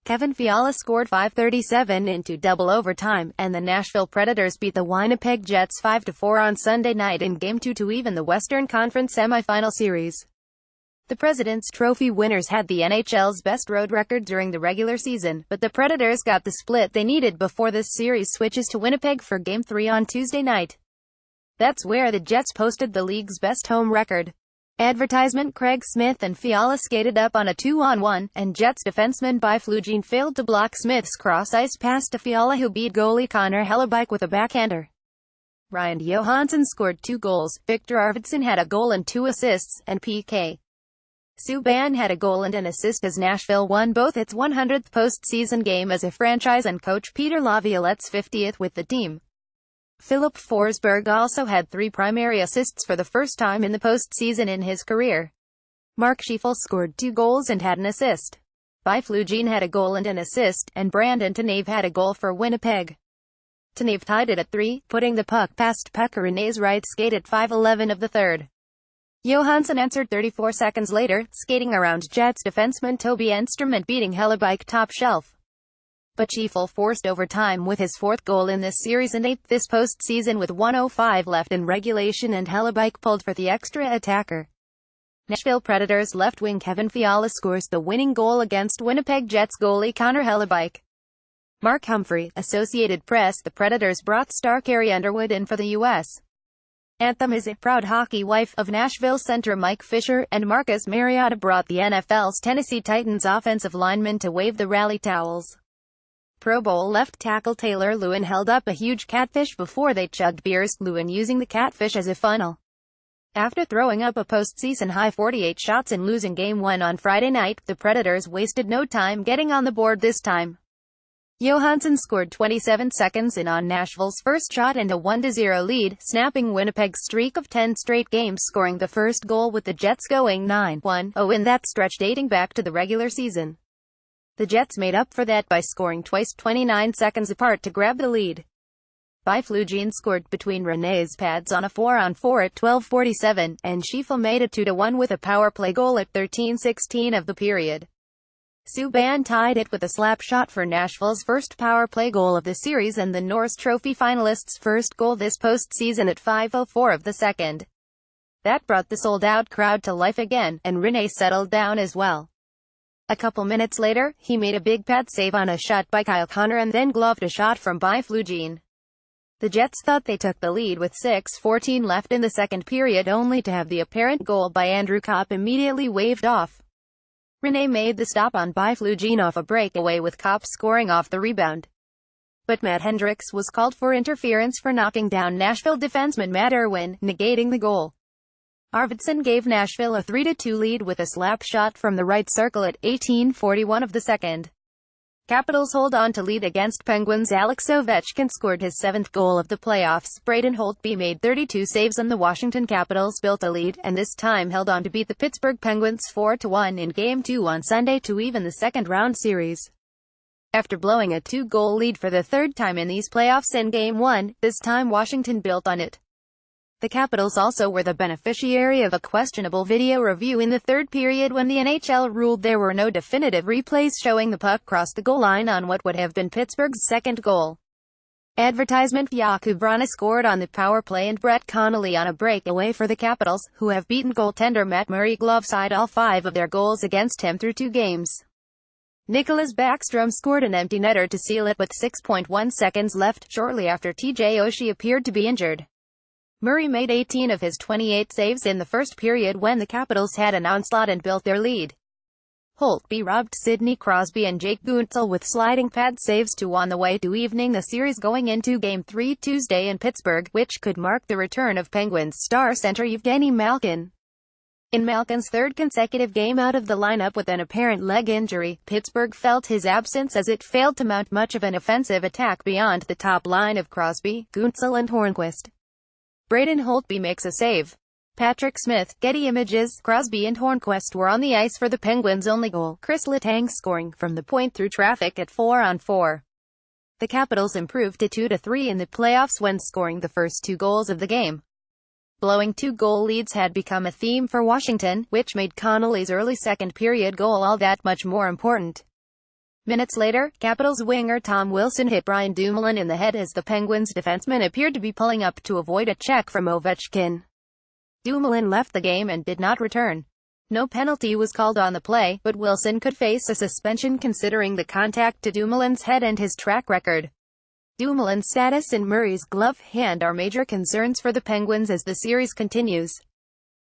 Kevin Fiala scored 5:37 into double overtime, and the Nashville Predators beat the Winnipeg Jets 5-4 on Sunday night in Game 2 to even the Western Conference semifinal series. The President's Trophy winners had the NHL's best road record during the regular season, but the Predators got the split they needed before this series switches to Winnipeg for Game 3 on Tuesday night. That's where the Jets posted the league's best home record. Advertisement: Craig Smith and Fiala skated up on a 2-on-1, and Jets defenseman Byfuglien failed to block Smith's cross-ice pass to Fiala, who beat goalie Connor Hellebuyck with a backhander. Ryan Johansson scored 2 goals, Victor Arvidsson had a goal and 2 assists, and P.K. Subban had a goal and an assist as Nashville won both its 100th postseason game as a franchise and coach Peter Laviolette's 50th with the team. Philip Forsberg also had 3 primary assists for the first time in the postseason in his career. Mark Scheifele scored 2 goals and had an assist. Byfuglien had a goal and an assist, and Brandon Tanev had a goal for Winnipeg. Tanev tied it at 3, putting the puck past Pekka Rinne's right skate at 5:11 of the third. Johansson answered 34 seconds later, skating around Jets defenseman Toby Enstrom and beating Hellebuyck top shelf. But Scheifele forced overtime with his 4th goal in this series and 8th this postseason with 1:05 left in regulation, and Hellebuyck pulled for the extra attacker. Nashville Predators left wing Kevin Fiala scores the winning goal against Winnipeg Jets goalie Connor Hellebuyck. Mark Humphrey, Associated Press. The Predators brought star Carrie Underwood in for the U.S. anthem as a proud hockey wife of Nashville center Mike Fisher, and Marcus Mariota brought the NFL's Tennessee Titans offensive linemen to wave the rally towels. Pro Bowl left tackle Taylor Lewan held up a huge catfish before they chugged beers, Lewan using the catfish as a funnel. After throwing up a postseason-high 48 shots and losing Game 1 on Friday night, the Predators wasted no time getting on the board this time. Johansson scored 27 seconds in on Nashville's first shot and a 1-0 lead, snapping Winnipeg's streak of 10 straight games, scoring the first goal with the Jets going 9-1-0 in that stretch dating back to the regular season. The Jets made up for that by scoring twice 29 seconds apart to grab the lead. Byfuglien scored between Rinne's pads on a 4-on-4 at 12:47, and Scheifele made it 2-1 with a power play goal at 13:16 of the period. Subban tied it with a slap shot for Nashville's first power play goal of the series and the Norris Trophy finalists' first goal this postseason at 5:04 of the second. That brought the sold-out crowd to life again, and Rinne settled down as well. A couple minutes later, he made a big pad save on a shot by Kyle Connor and then gloved a shot from Byfuglien. The Jets thought they took the lead with 6:14 left in the second period, only to have the apparent goal by Andrew Kopp immediately waved off. Rinne made the stop on Byfuglien off a breakaway, with Kopp scoring off the rebound. But Matt Hendricks was called for interference for knocking down Nashville defenseman Matt Irwin, negating the goal. Arvidsson gave Nashville a 3-2 lead with a slap shot from the right circle at 18:41 of the second. Capitals hold on to lead against Penguins. Alex Ovechkin scored his 7th goal of the playoffs. Braden Holtby made 32 saves and the Washington Capitals built a lead, and this time held on to beat the Pittsburgh Penguins 4-1 in Game 2 on Sunday to even the second-round series. After blowing a 2-goal lead for the 3rd time in these playoffs in Game 1, this time Washington built on it. The Capitals also were the beneficiary of a questionable video review in the 3rd period when the NHL ruled there were no definitive replays showing the puck cross the goal line on what would have been Pittsburgh's 2nd goal. Advertisement: Jakub Vrana scored on the power play and Brett Connolly on a breakaway for the Capitals, who have beaten goaltender Matt Murray glove-side all 5 of their goals against him through 2 games. Nicholas Backstrom scored an empty netter to seal it with 6.1 seconds left, shortly after TJ Oshie appeared to be injured. Murray made 18 of his 28 saves in the first period when the Capitals had an onslaught and built their lead. Holtby robbed Sidney Crosby and Jake Guentzel with sliding pad saves to on the way to evening the series going into Game 3 Tuesday in Pittsburgh, which could mark the return of Penguins star center Evgeny Malkin. In Malkin's 3rd consecutive game out of the lineup with an apparent leg injury, Pittsburgh felt his absence as it failed to mount much of an offensive attack beyond the top line of Crosby, Guentzel and Hornqvist. Braden Holtby makes a save. Patrick Smith, Getty Images. Crosby and Hornqvist were on the ice for the Penguins' only goal, Chris Letang scoring from the point through traffic at 4-on-4. The Capitals improved to 2-3 in the playoffs when scoring the first 2 goals of the game. Blowing 2-goal leads had become a theme for Washington, which made Connolly's early second period goal all that much more important. Minutes later, Capitals winger Tom Wilson hit Brian Dumoulin in the head as the Penguins defenseman appeared to be pulling up to avoid a check from Ovechkin. Dumoulin left the game and did not return. No penalty was called on the play, but Wilson could face a suspension considering the contact to Dumoulin's head and his track record. Dumoulin's status and Murray's glove hand are major concerns for the Penguins as the series continues.